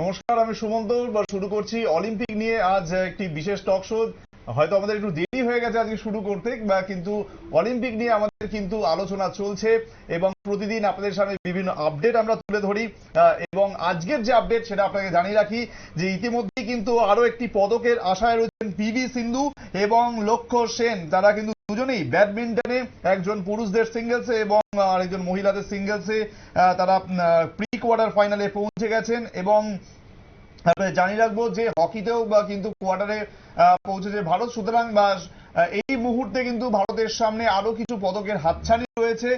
নমস্কার, আমি সুমন্ত। শুরু করছি অলিম্পিক নিয়ে আজ একটি বিশেষ টক শো। হয়তো আমাদের একটু দেরি হয়ে গেছে আজকে শুরু করতে, কিন্তু অলিম্পিক নিয়ে আমাদের কিন্তু আলোচনা চলছে এবং প্রতিদিন আপনাদের সামনে বিভিন্ন আপডেট আমরা তুলে ধরি। এবং আজকের যে আপডেট সেটা আপনাকে জানিয়ে রাখি যে ইতিমধ্যেই কিন্তু আরো একটি পদকের আশায় রয়েছেন পিভি সিন্ধু এবং লক্ষ্য সেন। তারা কিন্তু দুজনেই ব্যাডমিন্টনে, একজন পুরুষদের সিঙ্গেলসে এবং আরেকজন মহিলাদের সিঙ্গেলসে তারা প্রি কোয়ার্টার ফাইনালে পৌঁছে গেছেন। এবং জানিয়ে রাখবো যে হকিতেও কিন্তু কোয়ার্টারে পৌঁছেছে ভারত। সুতরাং এই মুহূর্তে কিন্তু ভারতের সামনে আরো কিছু পদকের হাতছানি রয়েছে।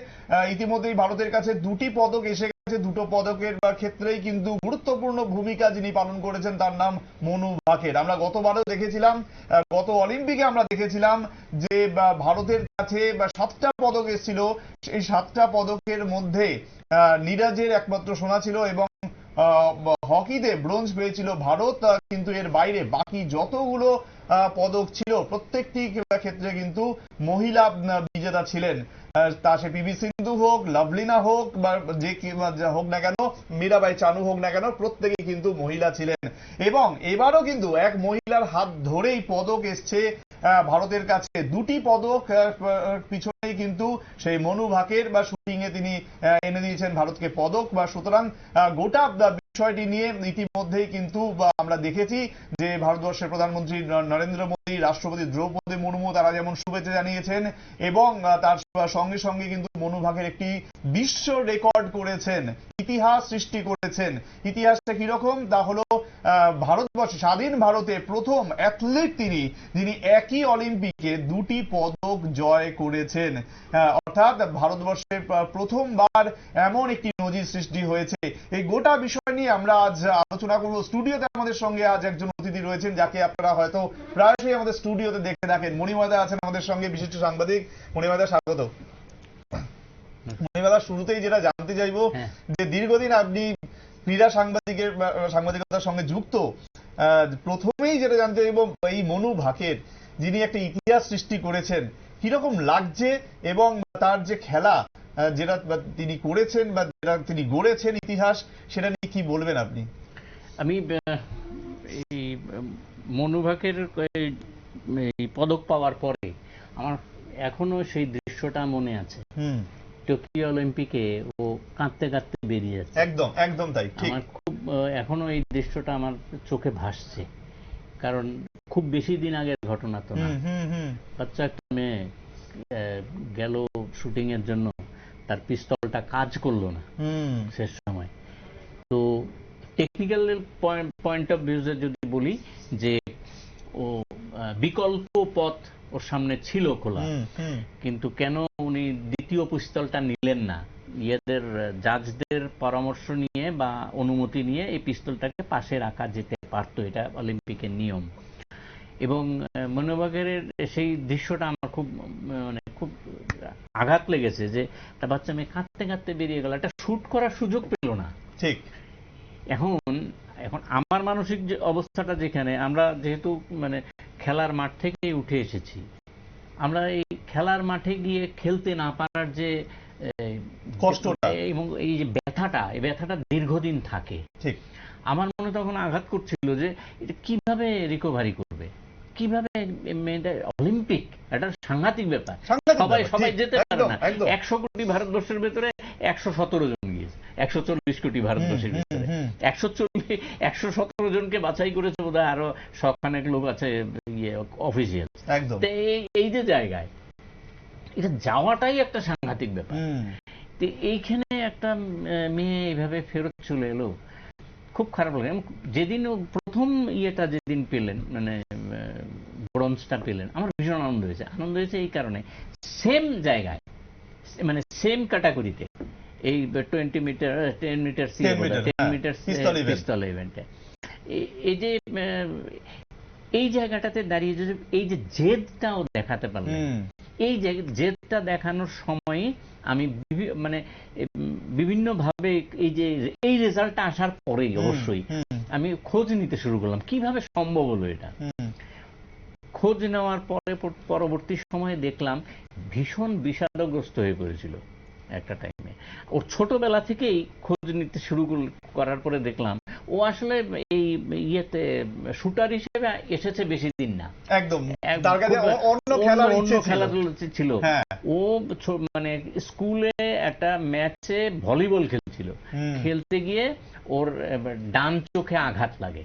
ইতিমধ্যেই ভারতের কাছে দুটি পদক এসে গেছে। দুটো পদকের ক্ষেত্রেই কিন্তু গুরুত্বপূর্ণ ভূমিকা যিনি পালন করেছেন তার নাম মনু ভাকের। আমরা গতবারও দেখেছিলাম, গত অলিম্পিকে আমরা দেখেছিলাম যে ভারতের কাছে 7টা পদক এসেছিল। সেই 7টা পদকের মধ্যে নীরাজের একমাত্র সোনা ছিল এবং হকিতে ব্রোঞ্জ পেয়েছিল ভারত। কিন্তু এর বাইরে বাকি যতগুলো পদক ছিল প্রত্যেকটি ক্ষেত্রে কিন্তু মহিলা বিজেতা ছিলেন। তা সে পিভি সিন্ধু হোক, লাভলিনা হোক, বা যে হোক না কেন, মীরাবাই চানু হোক না কেন, প্রত্যেকেই কিন্তু মহিলা ছিলেন। এবং এবারও কিন্তু এক মহিলার হাত ধরেই পদক এসছে ভারতের কাছে। দুটি পদক পিছনেই কিন্তু সেই মনু ভাকের শুটিং এ তিনি এনে দিয়েছেন ভারতকে পদক। সুতরাং গোটা বিষয়টি নিয়ে ইতিমধ্যেই কিন্তু আমরা দেখেছি যে ভারতবর্ষের প্রধানমন্ত্রী নরেন্দ্র মোদী, রাষ্ট্রপতি দ্রৌপদী মুর্মু তারা যেমন শুভেচ্ছা জানিয়েছেন এবং তার সঙ্গে সঙ্গে কিন্তু মনু ভাকের একটি বিশ্ব রেকর্ড করেছেন, ইতিহাস সৃষ্টি করেছেন। ইতিহাসটা কিরকম? তা হলো ভারতবর্ষে, স্বাধীন ভারতে প্রথম অ্যাথলিট তিনি, যিনি একই অলিম্পিকে দুটি পদক জয় করেছেন। অর্থাৎ ভারতবর্ষের প্রথমবার এমন একটি নজির সৃষ্টি হয়েছে। এই গোটা বিষয় নিয়ে আমরা আজ আলোচনা করব। স্টুডিওতে আমাদের সঙ্গে আজ একজন অতিথি রয়েছেন যাকে আপনারা হয়তো প্রায়শই আমাদের স্টুডিওতে দেখে থাকেন। মণিময়দা আছেন আমাদের সঙ্গে, বিশিষ্ট সাংবাদিক। মণিময়দা, স্বাগত। মণিময়দা, শুরুতেই যেটা জানতে চাইবো যে দীর্ঘদিন আপনি ক্রীড়া সাংবাদিকতার সঙ্গে যুক্ত। প্রথমেই যেটা জানতে চাইবো এই মনু ভাকের, যিনি একটা ইতিহাস সৃষ্টি করেছেন, কিরকম লাগছে এবং তার যে খেলা যেটা তিনি করেছেন বা যেটা তিনি গড়েছেন ইতিহাস, সেটা নিয়ে কি বলবেন আপনি? আমি এই মনু ভাকের এই পদক পাওয়ার পরে আমার এখনো সেই দৃশ্যটা মনে আছে। টোকিও অলিম্পিকে ও কাঁদতে কাঁদতে বেরিয়ে যাচ্ছে। একদম একদম তাই। আমার খুব এখনো এই দৃশ্যটা আমার চোখে ভাসছে, কারণ খুব বেশি দিন আগের ঘটনা তো না। বাচ্চা একটা মেয়ে গেল শুটিং এর জন্য, তার পিস্তলটা কাজ করলো না শেষ সময়। তো টেকনিক্যাল পয়েন্ট অফ ভিউজে যদি বলি যে ও বিকল্প পথ ওর সামনে ছিল খোলা, কিন্তু কেন উনি দ্বিতীয় পিস্তলটা নিলেন না? ইয়েদের জাজদের পরামর্শ নিয়ে বা অনুমতি নিয়ে এই পিস্তলটাকে পাশে রাখা যেতে পারতো, এটা অলিম্পিকের নিয়ম। এবং মনু ভাকের সেই দৃশ্যটা আমার খুব খুব আঘাত লেগেছে যে একটা বাচ্চা মেয়ে কাঁদতে কাঁদতে বেরিয়ে গেল, একটা শুট করার সুযোগ পেল না। ঠিক। এখন আমার মানসিক যে অবস্থাটা, যেখানে আমরা যেহেতু খেলার মাঠ থেকেই উঠে এসেছি, আমরা এই খেলার মাঠে গিয়ে খেলতে না পারার যে কষ্টটা এবং এই যে ব্যথাটা, এই ব্যথাটা দীর্ঘদিন থাকে। ঠিক। আমার মনে তখন আঘাত করছিল যে এটা কিভাবে রিকভারি করবে, কিভাবে মেয়েটা। অলিম্পিক একটা সাংঘাতিক ব্যাপার, সবাই যেতে পারে না। 100 কোটি ভারতবর্ষের ভেতরে 117 জন গিয়েছে, 140 কোটি ভারতবর্ষের ভেতরে 117 জনকে বাছাই করেছে বোধহয় আরো সবখানেক লোক আছে অফিসিয়াল। এই যে জায়গায় এটা যাওয়াটাই একটা সাংঘাতিক ব্যাপার। তো এইখানে একটা মেয়ে এইভাবে ফেরত চলে এলো, খুব খারাপ লাগে। যেদিন প্রথম ইয়েটা যেদিন পেলেন, ব্রোঞ্জটা পেলেন, আমার ভীষণ আনন্দ হয়েছে। আনন্দ হয়েছে এই কারণে, সেম জায়গায়, সেম ক্যাটাগরিতে, এই 20 মিটার 10 মিটার 10 মিটার পিস্তল ইভেন্টে এই যে এই জায়গাটাতে দাঁড়িয়ে যে এই যে জেদটাও দেখাতে পারলেন, এই জেদটা দেখানোর সময় আমি বিভিন্নভাবে এই যে এই রেজাল্টটা আসার পরেই অবশ্যই আমি খোঁজ নিতে শুরু করলাম কিভাবে সম্ভব হলো এটা। খোঁজ নেওয়ার পরে পরবর্তী সময়ে দেখলাম ভীষণ বিষাদগ্রস্ত হয়ে পড়েছিল একটা টাইমে। ওর ছোটবেলা থেকেই খোঁজ নিতে শুরু করার পরে দেখলাম ও আসলে এই ইয়েতে শুটার হিসেবে এসেছে বেশি দিন না। একদম, তার কাছে অন্য খেলাধুলা ছিল। ও মানে স্কুলে একটা ম্যাচে ভলিবল খেলছিল, খেলতে গিয়ে ওর ডান চোখে আঘাত লাগে।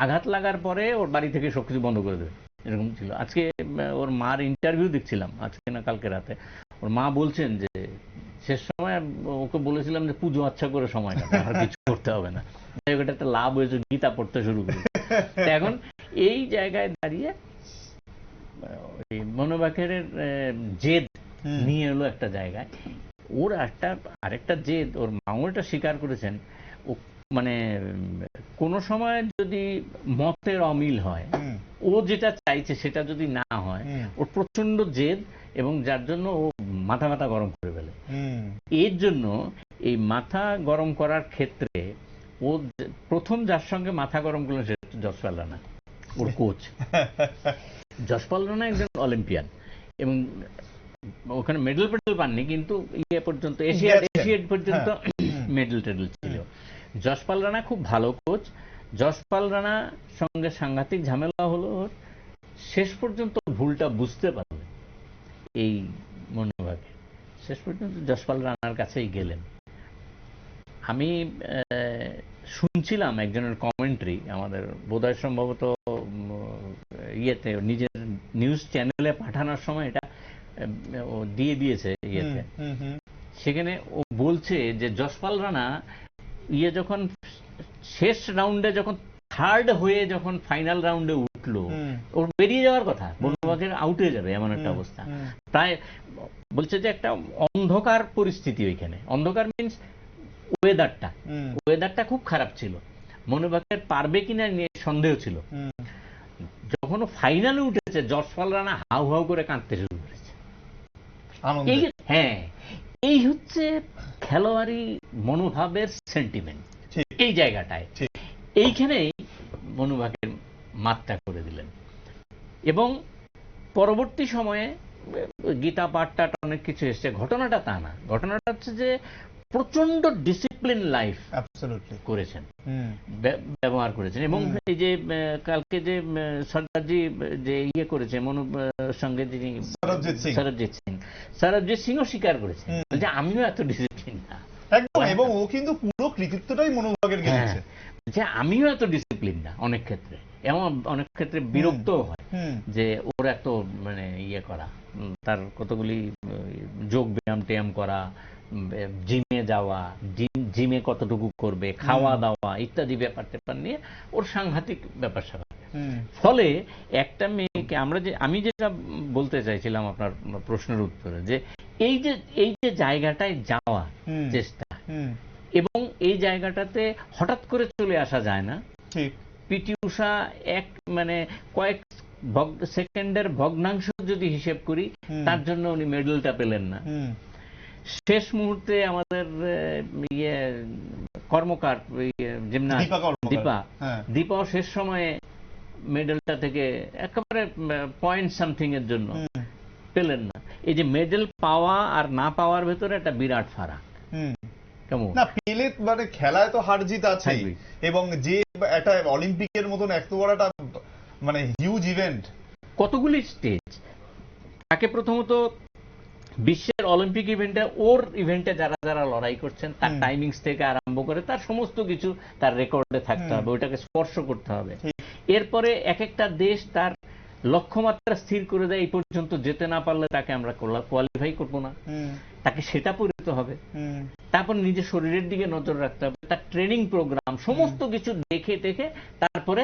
আঘাত লাগার পরে ওর বাড়ি থেকে সবকিছু বন্ধ করে দেবে, এরকম ছিল। আজকে ওর মার ইন্টারভিউ দেখছিলাম, আজকে না কালকে রাতে। ওর মা বলছেন যে শেষ সময় ওকে বলেছিলাম যে পুজো আচ্ছা করে সময় কাটা, আর কিছু করতে হবে না। যাই হোক, এটা একটা লাভ হয়েছে, গীতা পড়তে শুরু করি। এখন এই জায়গায় দাঁড়িয়ে মনোবাকের জেদ নিয়ে এলো একটা জায়গায়। ওর আরেকটা জেদ, ওর মাও এটা স্বীকার করেছেন, ও মানে কোন সময় যদি মতের অমিল হয়, ও যেটা চাইছে সেটা যদি না হয়, ওর প্রচন্ড জেদ, এবং যার জন্য ও মাথা গরম করে ফেলে। এর জন্য এই মাথা গরম করার ক্ষেত্রে ও প্রথম যার সঙ্গে মাথা গরম করলেন সে যশপাল রানা, ওর কোচ। যশপাল রানা একজন অলিম্পিয়ান, এবং ওখানে মেডেল পাননি, কিন্তু ইয়ে পর্যন্ত এশিয়াড পর্যন্ত মেডেল ছিল। যশপাল রানা খুব ভালো কোচ। যশপাল রানা সঙ্গে সাংঘাতিক ঝামেলা হলো, শেষ পর্যন্ত ভুলটা বুঝতে পারলেন এই মনোভাবে, শেষ পর্যন্ত যশপাল রানার কাছেই গেলেন। আমি শুনছিলাম একজনের কমেন্ট্রি, আমাদের বোধহয় সম্ভবত ইয়েতে নিজের নিউজ চ্যানেলে পাঠানোর সময় এটা ও দিয়ে দিয়েছে ইয়েতে। সেখানে ও বলছে যে যশপাল রানা যখন শেষ রাউন্ডে, যখন থার্ড হয়ে যখন ফাইনাল রাউন্ডে উঠলো, ওর বেরিয়ে যাওয়ার কথা, মনোবাকের আউট হয়ে যাবে এমন একটা অবস্থা। প্রায় বলছে যে একটা অন্ধকার পরিস্থিতি ওইখানে। অন্ধকার মিনস ওয়েদারটা খুব খারাপ ছিল, মনোবাকের পারবে কিনা নিয়ে সন্দেহ ছিল। যখন ও ফাইনালে উঠেছে, যশপাল রানা হাউ হাউ করে কাঁদতে শুরু করেছে। হ্যাঁ, এই হচ্ছে খেলোয়াড়ি মনোভাবের সেন্টিমেন্ট এই জায়গাটায়। এইখানেই মনোভাবের মাত্রা করে দিলেন। এবং পরবর্তী সময়ে গীতা পাঠটা অনেক কিছু এসছে, ঘটনাটা তা না। ঘটনাটা হচ্ছে যে প্রচন্ড ডিসিপ্লিন লাইফ করেছেন, ব্যবহার করেছেন। এবং এই যে কালকে যে সর্দারজি যে করেছে মনুর সঙ্গে, যিনি সরবজিৎ সিংও স্বীকার করেছেন যে আমিও এত ডিসিপ্লিন না। একদম, এবং ও কিন্তু পুরো কৃতিত্বটাই মনোভাবের গেছে, যে আমিও এত ডিসিপ্লিন না। অনেক ক্ষেত্রে এমন, অনেক ক্ষেত্রে বিরক্ত হয় যে ওর এত মানে করা, তার কতগুলি যোগ ব্যায়াম করা, জিমে যাওয়া, জিমে কতটুকু করবে, খাওয়া দাওয়া ইত্যাদি ব্যাপার ট্যাপার নিয়ে ওর সাংঘাতিক ব্যাপার স্যাপার। ফলে একটা মেয়েকে আমি যেটা বলতে চাইছিলাম আপনার প্রশ্নের উত্তরে, যে এই যে জায়গাটায় যাওয়া চেষ্টা, এবং এই জায়গাটাতে হঠাৎ করে চলে আসা যায় না। পিটি ঊষা মানে কয়েক সেকেন্ডের ভগ্নাংশ যদি হিসেব করি, তার জন্য উনি মেডেলটা পেলেন না। শেষ মুহূর্তে আমাদের কর্মকার জিমনাস্ট দীপাও শেষ সময়ে মেডেলটা থেকে একেবারে পয়েন্ট সামথিং এর জন্য পেলেন না। এই যে মেডেল পাওয়া আর না পাওয়ার ভেতরে একটা বিরাট ফারাক। কেমন না পেলে, মানে খেলায় তো হার জিত আছে, এবং যে একটা অলিম্পিকের মতন এত বড় একটা মানে হিউজ ইভেন্ট, কতগুলি স্টেজ তাকে প্রথমত বিশ্বের অলিম্পিক ইভেন্টে, ওর ইভেন্টে যারা যারা লড়াই করছেন, তার টাইমিংস থেকে আরম্ভ করে তার সমস্ত কিছু তার রেকর্ডে থাকতে হবে, ওইটাকে স্পর্শ করতে হবে। এরপরে এক একটা দেশ তার লক্ষ্যমাত্রা স্থির করে দেয়, এই পর্যন্ত যেতে না পারলে তাকে আমরা কোয়ালিফাই করবো না, তাকে সেটা পড়তে হবে। তারপর নিজের শরীরের দিকে নজর রাখতে হবে, তার ট্রেনিং প্রোগ্রাম সমস্ত কিছু দেখে তারপরে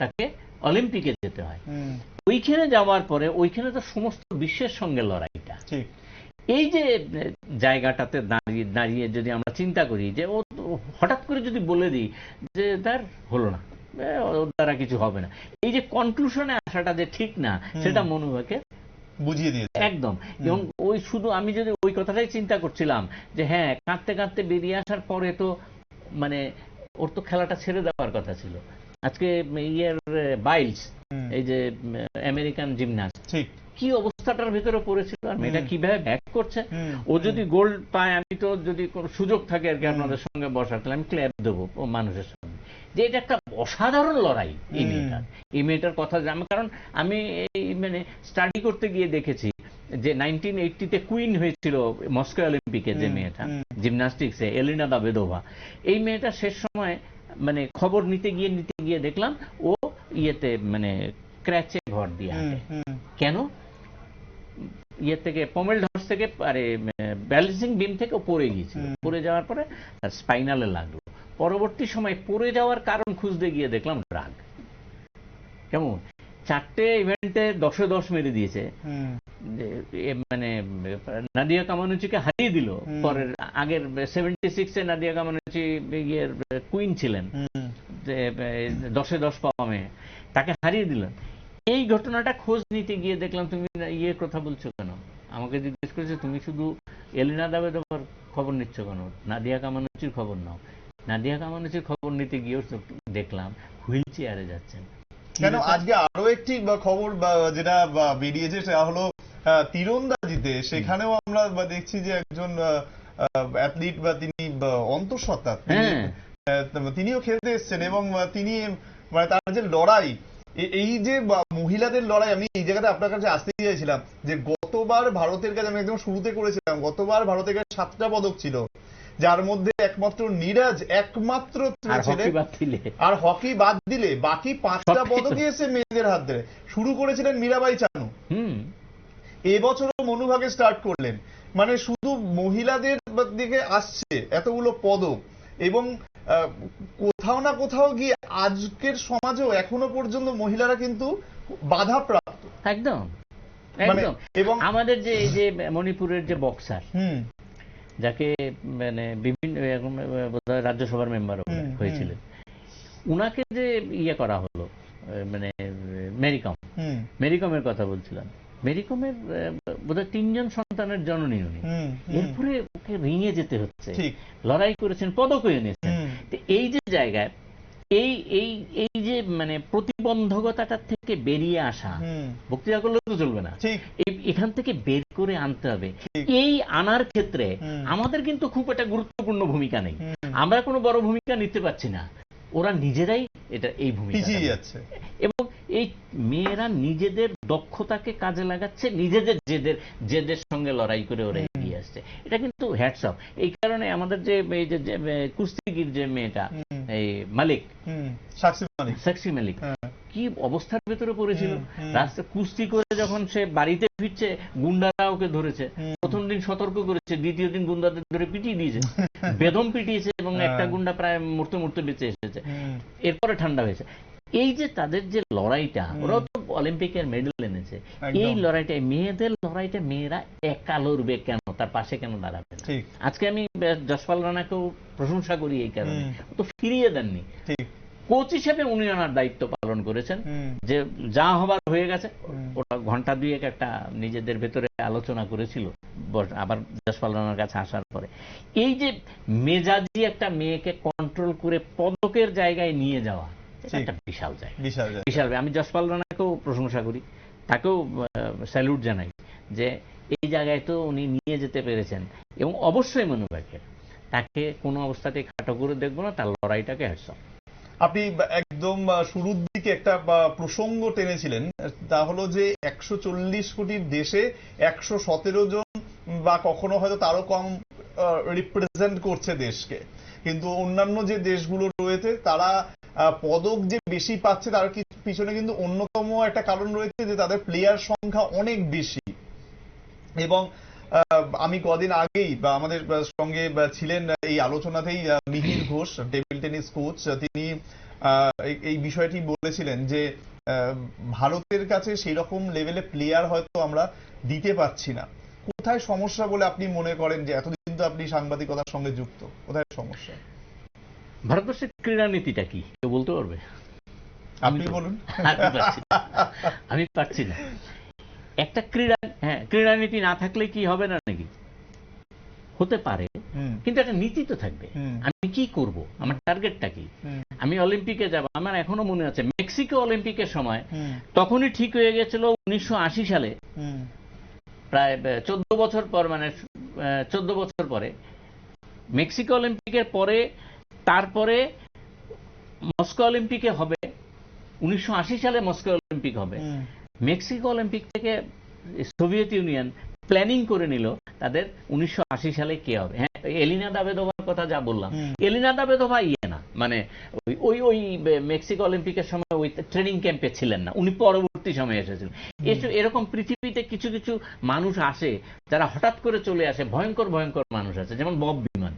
তাকে অলিম্পিকে যেতে হয়। ওইখানে যাওয়ার পরে ওইখানে তো সমস্ত বিশ্বের সঙ্গে লড়াইটা। এই যে জায়গাটাতে দাঁড়িয়ে যদি আমরা চিন্তা করি যে ও হঠাৎ করে যদি বলে দিই যে তার হলো না, ওর দ্বারা কিছু হবে না, এই যে কনক্লুশনে আসাটা যে ঠিক না, সেটা মনোভাবকে বুঝিয়ে দিয়েছে একদম। এবং ওই শুধু আমি যদি ওই কথাটাই চিন্তা করছিলাম যে হ্যাঁ, কাঁদতে কাঁদতে বেরিয়ে আসার পরে তো মানে ওর তো খেলাটা ছেড়ে দেওয়ার কথা ছিল। আজকে বাইলস, এই যে আমেরিকান জিমনাস্ট, কি অবস্থাটার ভেতরে পড়েছিল, আর মেয়েটা কিভাবে ব্যাক করছে, ও যদি গোল্ড পায়, আমি তো যদি কোনো সুযোগ থাকে আর কি আপনাদের সঙ্গে বসার, তাহলে আমি ক্ল্যাপ দেবো ও মানুষের সামনে, যে এটা একটা অসাধারণ লড়াই এই মেয়েটার কথা জানি, কারণ আমি এই মানে স্টাডি করতে গিয়ে দেখেছি যে 1980-তে কুইন হয়েছিল মস্কো অলিম্পিকে, যে মেয়েটা জিমন্যাস্টিক্সে, এলিনা দাবেদোভা, এই মেয়েটা শেষ সময় মানে খবর নিতে গিয়ে দেখলাম ও ইয়েতে মানে ক্র্যাচে ভর দিয়ে হাঁটে। কেন? ইয়ে থেকে পমেল ঢস থেকে আরে ব্যালেন্সিং বিম থেকে পড়ে গিয়েছিল, পড়ে যাওয়ার পরে তার স্পাইনালে লাগলো। পরবর্তী সময় পড়ে যাওয়ার কারণ খুঁজতে গিয়ে দেখলাম ড্রাগ। কেমন 4টে ইভেন্টে 10-এ 10 মেরে দিয়েছে, মানে নাদিয়া কামানুচিকে হারিয়ে দিল। পরের আগের 76-এ নাদিয়া কামানুচি ইয়ের কুইন ছিলেন, যে 10-এ 10 পাওয়া মেয়ে, তাকে হারিয়ে দিল। এই ঘটনাটা খোঁজ নিতে গিয়ে দেখলাম তুমি ইয়ের কথা বলছো কেন, আমাকে জিজ্ঞেস করেছে তুমি শুধু এলিনা দাবেদোভার খবর নিচ্ছ কেন, নাদিয়া কামানুচির খবর নাও। নাদিয়া কামানুচির খবর নিতে গিয়েও দেখলাম হুইল চেয়ারে যাচ্ছেন। কেন আজকে আরো একটি খবর যেটা বেরিয়েছে, সেটা হলো তীরন্দাজিতে, সেখানেও আমরা দেখছি যে একজন অ্যাথলিট বা তিনি অন্তঃসত্ত্বা, তিনিও খেলতে এসেছেন, এবং তিনি মানে তার যে লড়াই, এই যে মহিলাদের লড়াই, আমি এই জায়গাটা আপনার কাছে আসতে চাইছিলাম যে গতবার ভারতের কাছে, আমি একদম শুরুতে করেছিলাম, গতবার ভারতের কাছে 7টা পদক ছিল, যার মধ্যে একমাত্র নীরাজ একমাত্র, আর হকি বাদ দিলে বাকি 5টা পদকই এসে মেয়েদের হাত ধরে। শুরু করেছিলেন মীরাবাই চানু, এবছরও মনুভাগে স্টার্ট করলেন, মানে শুধু মহিলাদের দিকে আসছে এতগুলো পদক, এবং কোথাও না কোথাও গিয়ে আজকের সমাজেও এখনো পর্যন্ত মহিলারা কিন্তু বাধাপ্রাপ্ত। একদম একদম। এবং আমাদের যে এই যে মণিপুরের যে বক্সার, যাকে মানে বিভিন্ন রাজ্যসভার মেম্বার হয়েছিলেন, উনাকে যে ইয়ে করা হলো, মানে মেরিকমের কথা বলছিলাম, মেরিকমের বোধহয় 3জন সন্তানের জননী উনি, এরপরে ওকে রিঙে যেতে হচ্ছে, লড়াই করেছেন, পদকও এনেছেন। এই যে জায়গায় এই এই এই যে মানে প্রতিবন্ধকতাটা থেকে বেরিয়ে আসা, বক্তৃতা করলে তো চলবে না, এখান থেকে বের করে আনতে হবে। এই আনার ক্ষেত্রে আমাদের কিন্তু খুব একটা গুরুত্বপূর্ণ ভূমিকা নেই, আমরা কোনো বড় ভূমিকা নিতে পারছি না, ওরা নিজেরাই এটা এই ভূমিকা যাচ্ছে, এবং এই মেয়েরা নিজেদের দক্ষতাকে কাজে লাগাচ্ছে, নিজেদের জেদের সঙ্গে লড়াই করে ওরা এগিয়ে আসছে। এটা কিন্তু হ্যাটস অফ। এই কারণে আমাদের যে এই যে কুস্তিগির যে মেয়েটা, এই মালিক, সাক্ষী মালিক, কি অবস্থার ভেতরে পড়েছিল, রাস্তা কুস্তি করে যখন সে বাড়িতে ফিরছে, গুন্ডারা ওকে ধরেছে, প্রথম দিন সতর্ক করেছে, দ্বিতীয় দিন গুন্ডাদের ধরে পিটিয়ে দিয়েছে, বেদম পিটিয়েছে, এবং একটা গুন্ডা প্রায় মরতে বেঁচে এসেছে, এরপরে ঠান্ডা হয়েছে। এই যে তাদের যে লড়াইটা, ওরাও তো অলিম্পিকের মেডেল এনেছে, এই লড়াইটা, মেয়েদের লড়াইটা, মেয়েরা একা লড়বে কেন, তার পাশে কেন দাঁড়াবে না? আজকে আমি যশপাল রানাকেও প্রশংসা করি এই কারণে, তো ফিরিয়ে দেননি, কোচ হিসেবে উনি ওনার দায়িত্ব পালন করেছেন, যে যা হবার হয়ে গেছে। ওরা ঘন্টা দুয়েক একটা নিজেদের ভেতরে আলোচনা করেছিল, আবার যশপাল রানার কাছে আসার পরে এই যে মেজাজি একটা মেয়েকে কন্ট্রোল করে পদকের জায়গায় নিয়ে যাওয়া, একটা বিশাল জায়গা, বিশাল। আমি যশপাল রানাকেও প্রশংসা করি, তাকেও স্যালুট জানাই, যে এই জায়গায় তো উনি নিয়ে যেতে পেরেছেন, এবং অবশ্যই মনোভাবের, তাকে কোনো অবস্থাতে খাটো করে দেখবো না, তার লড়াইটাকে হ্যাটস অফ। আপনি একদম শুরুর দিকে একটা প্রসঙ্গ টেনেছিলেন, তা হলো যে 140 কোটির দেশে 117 জন বা কখনো হয়তো তারও কম রিপ্রেজেন্ট করছে দেশকে, কিন্তু অন্যান্য যে দেশগুলো রয়েছে তারা পদক যে বেশি পাচ্ছে, তার পিছনে কিন্তু অন্যতম একটা কারণ রয়েছে যে তাদের প্লেয়ার সংখ্যা অনেক বেশি। এবং আমি কদিন আগেই আমাদের সঙ্গে ছিলেন এই আলোচনাতেই Mihir Ghosh, table tennis coach, তিনি এই বিষয়টি বলেছিলেন যে ভারতের কাছে সেই রকম লেভেলে প্লেয়ার হয়তো আমরা দিতে পারছি না। কোথায় সমস্যা বলে আপনি মনে করেন, যে এতদিন তো আপনি সাংবাদিকতার সঙ্গে যুক্ত, কোথায় সমস্যা? ভারতবর্ষের ক্রীড়া নীতিটা কি কেউ বলতে পারবে? আপনি বলুন। আমি পারছি না। একটা ক্রীড়ানীতি না থাকলে কি হবে না নাকি? হতে পারে, কিন্তু একটা নীতি তো থাকবে। আমি কি করব, আমার টার্গেটটা কি? আমি অলিম্পিকে যাব। আমার এখনো মনে আছে মেক্সিকো অলিম্পিকের সময় তখনই ঠিক হয়ে গেছিল 1980 সালে প্রায় 14 বছর পর, মানে 14 বছর পরে মেক্সিকো অলিম্পিকের পরে, তারপরে মস্কো অলিম্পিকে হবে, 1980 সালে মস্কো অলিম্পিক হবে। মেক্সিকো অলিম্পিক থেকে সোভিয়েত ইউনিয়ন প্ল্যানিং করে নিল তাদের 1980 সালে কে হবে। হ্যাঁ, এলিনা দাবেদোভার কথা যা বললাম, এলিনা দাবেদোভা না, মানে ওই ওই মেক্সিকো অলিম্পিকের সময় ওই ট্রেনিং ক্যাম্পে ছিলেন না, উনি পরবর্তী সময়ে এসেছিলেন। এরকম পৃথিবীতে কিছু কিছু মানুষ আসে যারা হঠাৎ করে চলে আসে, ভয়ঙ্কর ভয়ঙ্কর মানুষ আছে, যেমন বব বিমান,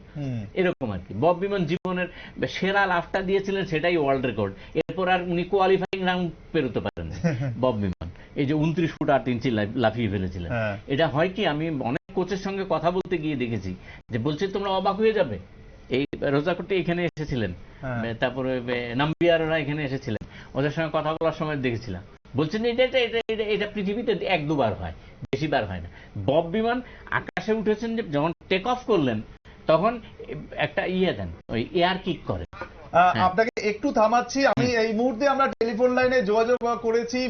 এরকম আর কি। বব বিমান জীবনের সেরা লাফটা দিয়েছিলেন, সেটাই ওয়ার্ল্ড রেকর্ড। এরপর আর উনি কোয়ালিফাইং রাউন্ড পেরোতে পারেন বব বিমান, এই যে 29 ফুট 8 ইঞ্চি লাফিয়ে ফেলেছিলেন। এটা হয় কি, আমি অনেক কোচের সঙ্গে কথা বলতে গিয়ে দেখেছি যে বলছে তোমরা অবাক হয়ে যাবে, এই রোজাকোটে এখানে এসেছিলেন, তারপরে নাম্বিয়াররা এখানে এসেছিলেন, ওদের সঙ্গে কথা বলার সময় দেখেছিলাম, বলছেন এটা এটা এটা এটা এটা পৃথিবীতে 1-2 বার হয়, বেশিবার হয় না। বব বিমান আকাশে উঠেছেন, যে যখন টেক অফ করলেন তখন একটা দেন, ওই এয়ার কিক করে। আপনাকে একটু থামাচ্ছি, আমি এই মুহূর্তে আমরা টেলিফোন লাইনে যোগাযোগ করেছি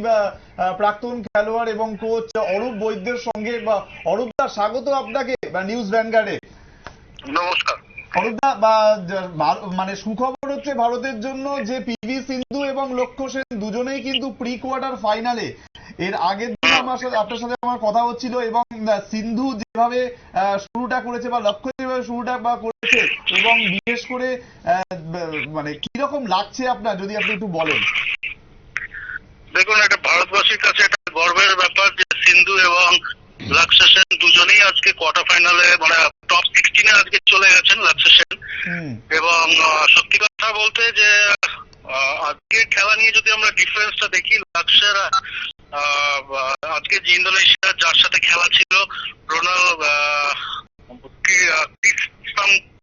প্রাক্তন খেলোয়াড় এবং কোচ অরূপ বৈদ্যের সঙ্গে। অরূপদা, স্বাগত আপনাকে নিউজ ভ্যানগার্ডে। নমস্কার অরূপদা, মানে সুখবর হচ্ছে ভারতের জন্য যে পিভি সিন্ধু এবং লক্ষ্য সেন দুজনেই কিন্তু প্রি কোয়ার্টার ফাইনালে। এর আগের দিন আপনার সাথে আমার কথা হচ্ছিল, এবং সিন্ধু যেভাবে শুরুটা করেছে বা লক্ষ্য যেভাবে শুরুটা করেছে, এবং বিশেষ করে মানে কিরকম লাগছে আপনার, যদি আপনি একটু বলেন। দেখুন, এটা ভারতবাসীর কাছে একটা গর্বের ব্যাপার যে সিন্ধু এবং লক্ষ্য সেন দুজনেই আজকে কোয়ার্টার ফাইনালে, মানে টপ 16-এ আজকে চলে গেছেন লক্ষ্য সেন। এবং সত্যি কথা বলতে যে আজকে খেলা নিয়ে যদি আমরা ডিফারেন্সটা দেখি, লক্ষ্যের আজকে যে ইন্দোনেশিয়া যার সাথে খেলা ছিল,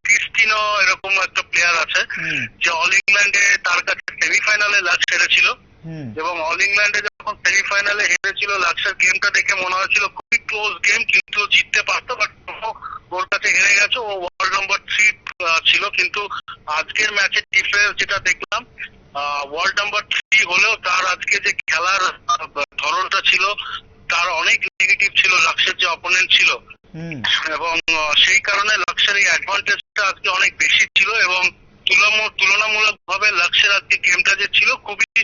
ক্রিস্টিনো এরকম একটা প্লেয়ার আছে যে অল ইংল্যান্ডে তার কাছে সেমিফাইনালে লক্ষ্য হেরেছিল, এবং অল ইংল্যান্ডে যখন সেমিফাইনালে হেরেছিল লক্ষ্যের গেমটা দেখে মনে হয়েছিল খুবই ক্লোজ গেম, কিন্তু জিততে পারতো, বাট ওর কাছে হেরে গেছে। ও ওয়ার্ল্ড নাম্বার 3 ছিল, কিন্তু আজকের ম্যাচের ডিফারেন্স যেটা দেখলাম, ওয়ার্ল্ড নাম্বার 3 হলেও তার আজকে যে খেলার ধরনটা ছিল তার অনেক নেগেটিভ ছিল লক্ষ্যের যে অপোনেন্ট ছিল, এবং সেই কারণে লক্ষ্যের এই অ্যাডভান্টেজটা আজকে অনেক বেশি ছিল। এবং তুলনামূলক ভাবে লক্ষ্যের আজকে গেমটা যে ছিল খুবই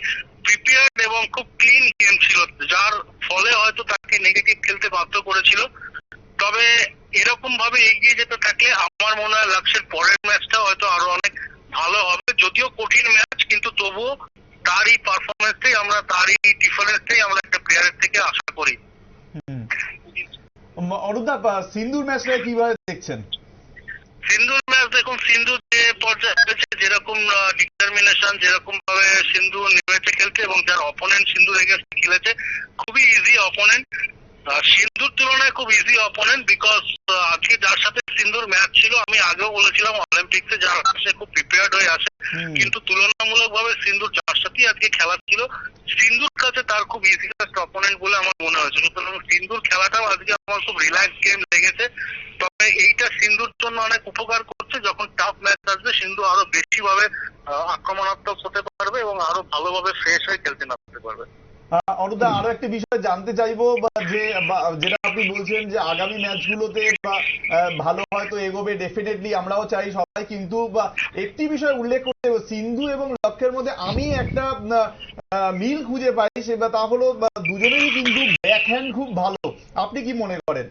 প্রিপেয়ার্ড এবং খুব ক্লিন গেম ছিল, যার ফলে হয়তো তাকে নেগেটিভ খেলতে বাধ্য করেছিল। তবে এরকম ভাবে এগিয়ে যেতে থাকলে আমার মনে হয় লক্ষ্যের পরের ম্যাচটা হয়তো আরো অনেক ভালো হবে, যদিও কঠিন ম্যাচ, কিন্তু তবুও তারই পারফরমেন্সটাই আমরা, তারই ডিফারেন্সটাই আমরা একটা প্লেয়ারের থেকে আশা করি। অরূপদা, সিন্ধুর ম্যাচটা কিভাবে দেখছেন? সিন্ধুর ম্যাচ দেখুন, সিন্ধু যে পর্যায়ে রয়েছে, যেরকম ডিটারমিনেশন, যেরকম ভাবে সিন্ধু নেমেছে খেলতে, এবং যার অপোনেন্ট সিন্ধুর এগেন্স্টে খেলেছে, খুবই ইজি অপোনেন্ট, সিন্ধুর তুলনায় খুব ইজি অপোনেন্ট। বিকজ আজকে যার সাথে সিন্ধুর ম্যাচ ছিল, আমি আগেও বলেছিলাম অলিম্পিক্সে যার সে খুব প্রিপেয়ার্ড হয়ে আসে, কিন্তু তুলনামূলক ভাবে সিন্ধুর যার সাথেই আজকে খেলা ছিল, সিন্ধুর কাছে তার খুব ইজিয়েস্ট অপোনেন্ট বলে আমার মনে হয়েছে। সুতরাং সিন্ধুর খেলাটাও আজকে আমার খুব রিল্যাক্স গেম লেগেছে। তবে এইটা সিন্ধুর জন্য অনেক উপকার করছে, যখন টাফ ম্যাচ আসবে সিন্ধু আরো বেশি ভাবে আক্রমণাত্মক হতে পারবে এবং আরো ভালোভাবে ফ্রেশ হয়ে খেলতে নামতে পারবে। অরূপদা, আরো একটা বিষয় জানতে চাইবো, যেটা আপনি বলছেন যে আগামী ম্যাচগুলোতে ভালো হয়তো এগোবে, ডেফিনেটলি আমরাও চাই সবাই, কিন্তু একটি বিষয় উল্লেখ করতে হবে, সিন্ধু এবং লক্ষ্যের মধ্যে আমি একটা মিল খুঁজে পাই, তা হলো দুজনেরই কিন্তু ব্যাকহ্যান্ড খুব ভালো। আপনি কি মনে করেন?